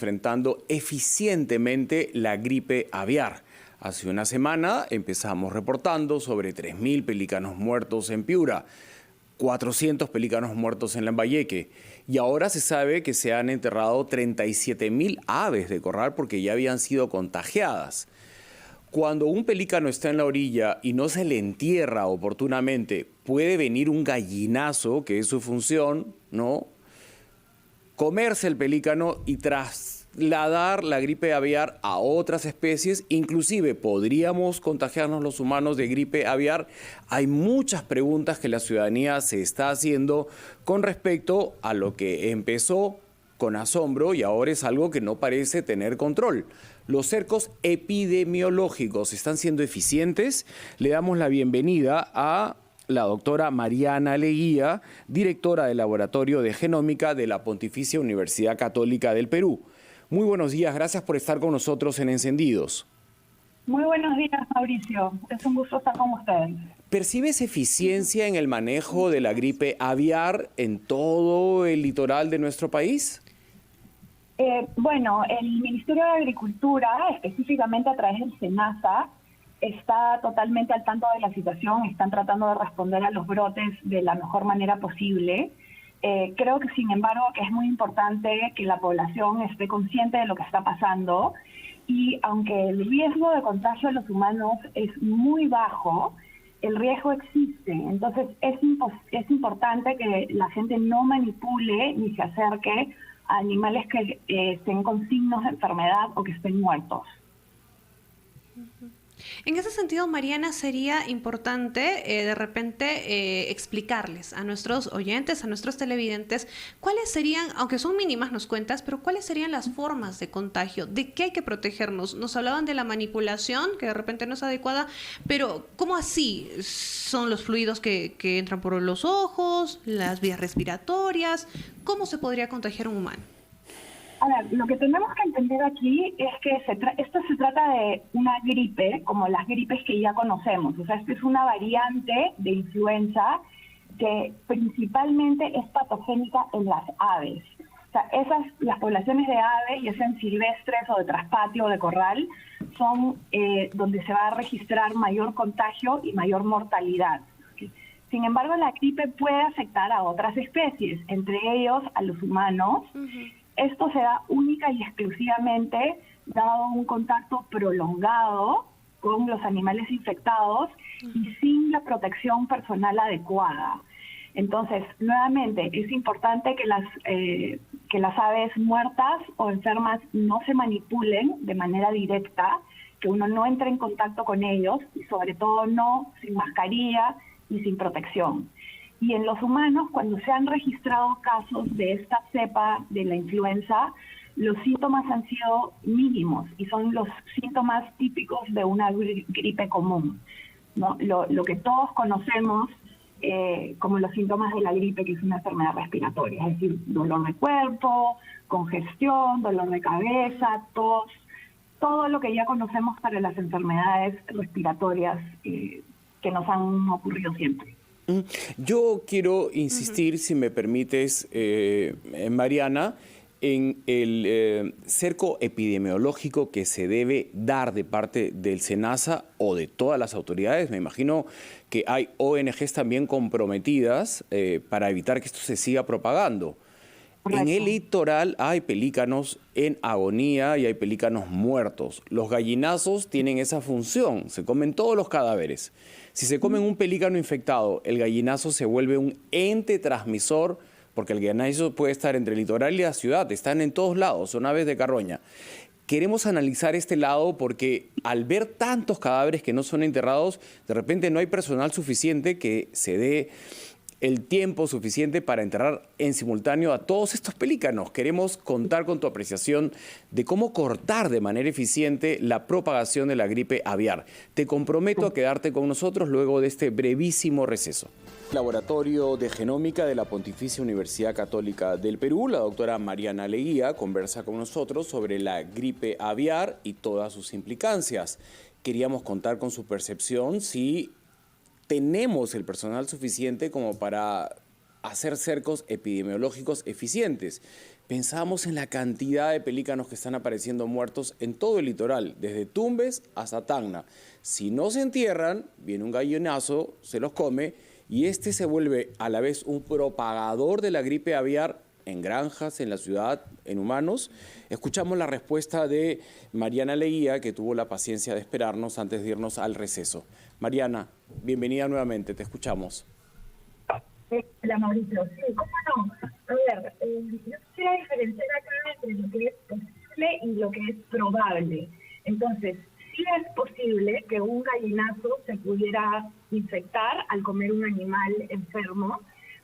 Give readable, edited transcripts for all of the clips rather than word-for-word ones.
enfrentando eficientemente la gripe aviar. Hace una semana empezamos reportando sobre 3.000 pelícanos muertos en Piura, 400 pelícanos muertos en Lambayeque, y ahora se sabe que se han enterrado 37.000 aves de corral porque ya habían sido contagiadas. Cuando un pelícano está en la orilla y no se le entierra oportunamente, puede venir un gallinazo, que es su función, ¿no?, comerse el pelícano y trasladar la gripe aviar a otras especies. Inclusive podríamos contagiarnos los humanos de gripe aviar. Hay muchas preguntas que la ciudadanía se está haciendo con respecto a lo que empezó con asombro y ahora es algo que no parece tener control. Los cercos epidemiológicos están siendo eficientes. Le damos la bienvenida a la doctora Mariana Leguía, directora del Laboratorio de Genómica de la Pontificia Universidad Católica del Perú. Muy buenos días, gracias por estar con nosotros en Encendidos. Muy buenos días, Mauricio. Es un gusto estar con ustedes. ¿Percibes eficiencia en el manejo de la gripe aviar en todo el litoral de nuestro país? Bueno, el Ministerio de Agricultura, específicamente a través del SENASA, está totalmente al tanto de la situación, están tratando de responder a los brotes de la mejor manera posible. Creo que, sin embargo, que es muy importante que la población esté consciente de lo que está pasando y aunque el riesgo de contagio a los humanos es muy bajo, el riesgo existe. Entonces, es importante que la gente no manipule ni se acerque a animales que estén con signos de enfermedad o que estén muertos. En ese sentido, Mariana, sería importante de repente explicarles a nuestros oyentes, a nuestros televidentes, cuáles serían, aunque son mínimas nos cuentas, pero cuáles serían las formas de contagio, de qué hay que protegernos. Nos hablaban de la manipulación, que de repente no es adecuada, pero ¿cómo así? ¿Son los fluidos que entran por los ojos, las vías respiratorias? ¿Cómo se podría contagiar un humano? A ver, lo que tenemos que entender aquí es que esto se trata de una gripe, como las gripes que ya conocemos. O sea, esta es una variante de influenza que principalmente es patogénica en las aves. O sea, las poblaciones de aves, ya sean silvestres o de traspatio o de corral, son donde se va a registrar mayor contagio y mayor mortalidad. Sin embargo, la gripe puede afectar a otras especies, entre ellos a los humanos. Esto se da única y exclusivamente dado un contacto prolongado con los animales infectados y sin la protección personal adecuada. Entonces, nuevamente, es importante que las aves muertas o enfermas no se manipulen de manera directa, que uno no entre en contacto con ellos y sobre todo no sin mascarilla y sin protección. Y en los humanos, cuando se han registrado casos de esta cepa de la influenza, los síntomas han sido mínimos y son los síntomas típicos de una gripe común, ¿no? Lo que todos conocemos como los síntomas de la gripe, que es una enfermedad respiratoria, es decir, dolor de cuerpo, congestión, dolor de cabeza, tos, todo lo que ya conocemos para las enfermedades respiratorias que nos han ocurrido siempre. Yo quiero insistir, si me permites, Mariana, en el cerco epidemiológico que se debe dar de parte del SENASA o de todas las autoridades. Me imagino que hay ONGs también comprometidas para evitar que esto se siga propagando. Correcto. En el litoral hay pelícanos en agonía y hay pelícanos muertos. Los gallinazos tienen esa función, se comen todos los cadáveres. Si se comen un pelícano infectado, el gallinazo se vuelve un ente transmisor, porque el gallinazo puede estar entre el litoral y la ciudad, están en todos lados, son aves de carroña. Queremos analizar este lado porque al ver tantos cadáveres que no son enterrados, de repente no hay personal suficiente que se dé el tiempo suficiente para enterrar en simultáneo a todos estos pelícanos. Queremos contar con tu apreciación de cómo cortar de manera eficiente la propagación de la gripe aviar. Te comprometo a quedarte con nosotros luego de este brevísimo receso. Laboratorio de Genómica de la Pontificia Universidad Católica del Perú, la doctora Mariana Leguía conversa con nosotros sobre la gripe aviar y todas sus implicancias. Queríamos contar con su percepción si tenemos el personal suficiente como para hacer cercos epidemiológicos eficientes. Pensábamos en la cantidad de pelícanos que están apareciendo muertos en todo el litoral, desde Tumbes hasta Tacna. Si no se entierran, viene un gallinazo, se los come, y este se vuelve a la vez un propagador de la gripe aviar en granjas, en la ciudad, en humanos. Escuchamos la respuesta de Mariana Leguía, que tuvo la paciencia de esperarnos antes de irnos al receso. Mariana, bienvenida nuevamente, te escuchamos. Hola, Mauricio. Sí, ¿cómo no? A ver, yo quisiera diferenciar acá entre lo que es posible y lo que es probable. Entonces, sí es posible que un gallinazo se pudiera infectar al comer un animal enfermo,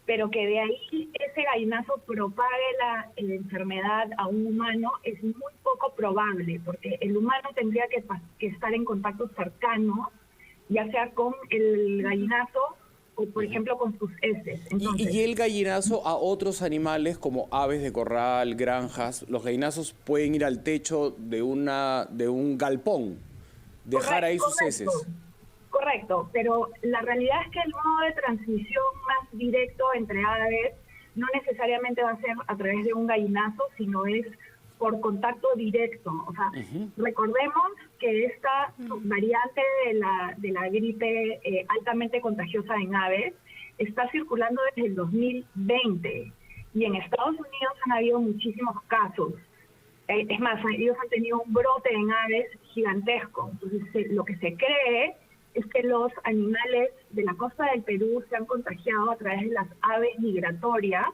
pero que de ahí ese gallinazo propague la enfermedad a un humano es muy poco probable, porque el humano tendría que estar en contacto cercano, ya sea con el gallinazo o, por ejemplo, con sus heces. Entonces, ¿Y el gallinazo a otros animales como aves de corral, granjas? Los gallinazos pueden ir al techo de un galpón, dejar ahí sus heces. Correcto, pero la realidad es que el modo de transmisión más directo entre aves no necesariamente va a ser a través de un gallinazo, sino es por contacto directo. O sea, recordemos que esta variante de la gripe altamente contagiosa en aves está circulando desde el 2020 y en Estados Unidos han habido muchísimos casos. Es más, ellos han tenido un brote en aves gigantesco. Entonces, lo que se cree es que los animales de la costa del Perú se han contagiado a través de las aves migratorias,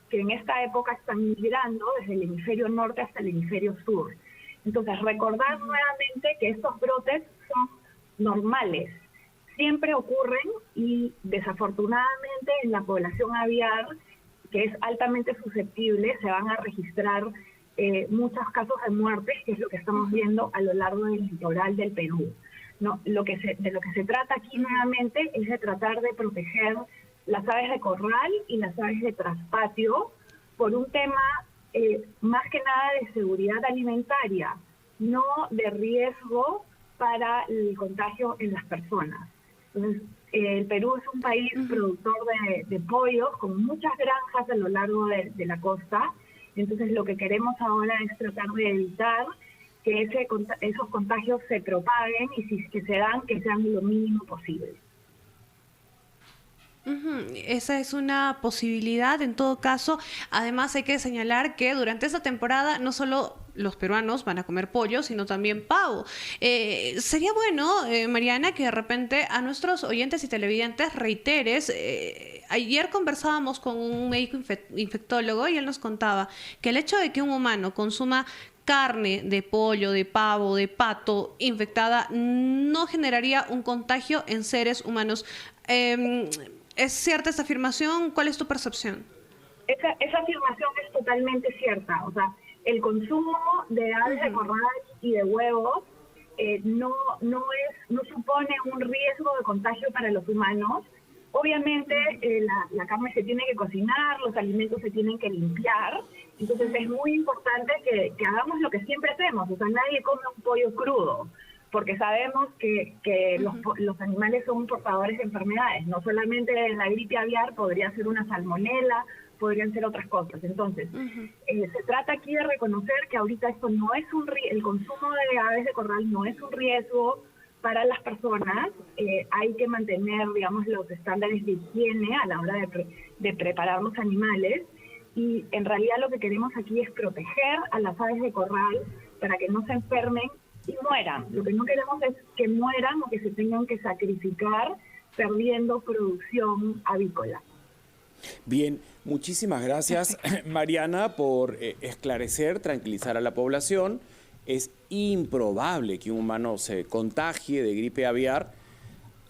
que en esta época están migrando desde el hemisferio norte hasta el hemisferio sur. Entonces, recordar nuevamente que estos brotes son normales, siempre ocurren y desafortunadamente en la población aviar, que es altamente susceptible, se van a registrar muchos casos de muertes, que es lo que estamos viendo a lo largo del litoral del Perú. No, de lo que se trata aquí nuevamente es de tratar de proteger las aves de corral y las aves de traspatio por un tema más que nada de seguridad alimentaria, no de riesgo para el contagio en las personas. Entonces, el Perú es un país productor de pollos con muchas granjas a lo largo de la costa. Entonces, lo que queremos ahora es tratar de evitar que esos contagios se propaguen y si es que se dan, que sean lo mínimo posible. Esa es una posibilidad en todo caso. Además hay que señalar que durante esta temporada no solo los peruanos van a comer pollo, sino también pavo. Sería bueno, Mariana, que de repente a nuestros oyentes y televidentes reiteres, ayer conversábamos con un médico infectólogo y él nos contaba que el hecho de que un humano consuma carne de pollo, de pavo, de pato infectada no generaría un contagio en seres humanos. ¿Es cierta esta afirmación? ¿Cuál es tu percepción? Esa afirmación es totalmente cierta. O sea, el consumo de aves de corral y de huevos no supone un riesgo de contagio para los humanos. Obviamente la carne se tiene que cocinar, los alimentos se tienen que limpiar. Entonces es muy importante que hagamos lo que siempre hacemos. O sea, nadie come un pollo crudo, porque sabemos que los animales son portadores de enfermedades. No solamente la gripe aviar, podría ser una salmonela, podrían ser otras cosas. Entonces, se trata aquí de reconocer que ahorita esto no es el consumo de aves de corral no es un riesgo para las personas. Hay que mantener, digamos, los estándares de higiene a la hora de preparar los animales. Y en realidad lo que queremos aquí es proteger a las aves de corral para que no se enfermen y mueran. Lo que no queremos es que mueran o que se tengan que sacrificar perdiendo producción avícola. Bien, muchísimas gracias, Mariana, por esclarecer, tranquilizar a la población. Es improbable que un humano se contagie de gripe aviar.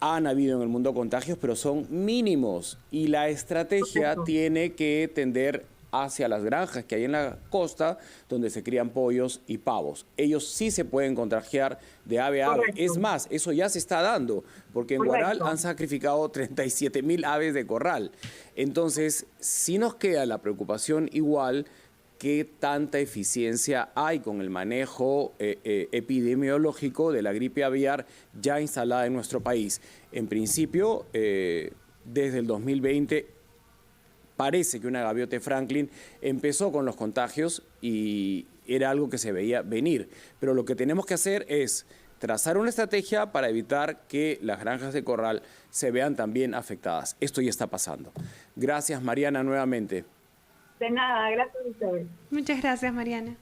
Han habido en el mundo contagios, pero son mínimos. Y la estrategia tiene que tender hacia las granjas que hay en la costa, donde se crían pollos y pavos. Ellos sí se pueden contagiar de ave a ave. Es más, eso ya se está dando, porque en Huaral han sacrificado 37.000 aves de corral. Entonces, sí nos queda la preocupación igual, qué tanta eficiencia hay con el manejo epidemiológico de la gripe aviar ya instalada en nuestro país. En principio, desde el 2020, parece que una gaviota Franklin empezó con los contagios y era algo que se veía venir. Pero lo que tenemos que hacer es trazar una estrategia para evitar que las granjas de corral se vean también afectadas. Esto ya está pasando. Gracias, Mariana, nuevamente. De nada, gracias a ustedes. Muchas gracias, Mariana.